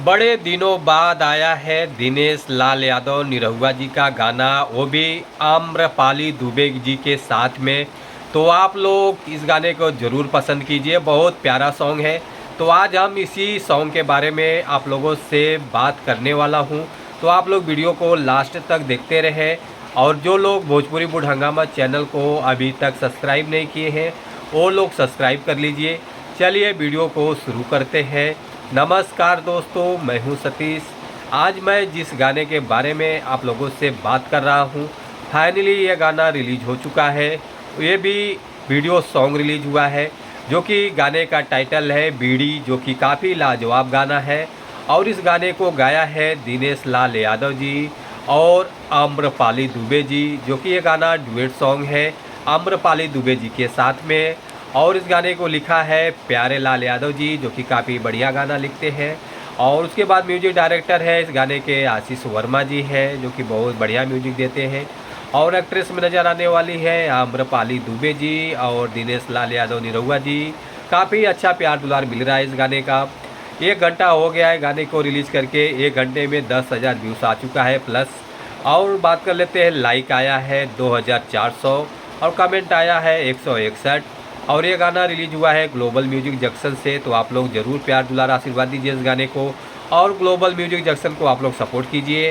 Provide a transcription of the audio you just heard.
बड़े दिनों बाद आया है दिनेश लाल यादव निरहुआ जी का गाना, वो भी आम्रपाली दुबे जी के साथ में। तो आप लोग इस गाने को ज़रूर पसंद कीजिए, बहुत प्यारा सॉन्ग है। तो आज हम इसी सॉन्ग के बारे में आप लोगों से बात करने वाला हूं। तो आप लोग वीडियो को लास्ट तक देखते रहें, और जो लोग भोजपुरी बुढ़ हंगामा चैनल को अभी तक सब्सक्राइब नहीं किए हैं वो लोग सब्सक्राइब कर लीजिए। चलिए वीडियो को शुरू करते हैं। नमस्कार दोस्तों, मैं हूं सतीश। आज मैं जिस गाने के बारे में आप लोगों से बात कर रहा हूं, फाइनली ये गाना रिलीज हो चुका है। ये भी वीडियो सॉन्ग रिलीज हुआ है, जो कि गाने का टाइटल है बीड़ी, जो कि काफ़ी लाजवाब गाना है। और इस गाने को गाया है दिनेश लाल यादव जी और आम्रपाली दुबे जी, जो कि ये गाना डुएट सॉन्ग है आम्रपाली दुबे जी के साथ में। और इस गाने को लिखा है प्यारे लाल यादव जी, जो कि काफ़ी बढ़िया गाना लिखते हैं। और उसके बाद म्यूजिक डायरेक्टर है इस गाने के आशीष वर्मा जी हैं, जो कि बहुत बढ़िया म्यूजिक देते हैं। और एक्ट्रेस में नज़र आने वाली है आम्रपाली दुबे जी और दिनेश लाल यादव निरहुआ जी। काफ़ी अच्छा प्यार दुलार मिल रहा है इस गाने का। 1 घंटा हो गया है गाने को रिलीज़ करके, 1 घंटे में 10,000 व्यूज़ आ चुका है प्लस। और बात कर लेते हैं, लाइक आया है 2400 और कमेंट आया है 161। और ये गाना रिलीज हुआ है ग्लोबल म्यूजिक जंक्शन से। तो आप लोग ज़रूर प्यार दुलार आशीर्वाद दीजिए इस गाने को, और ग्लोबल म्यूजिक जंक्शन को आप लोग सपोर्ट कीजिए।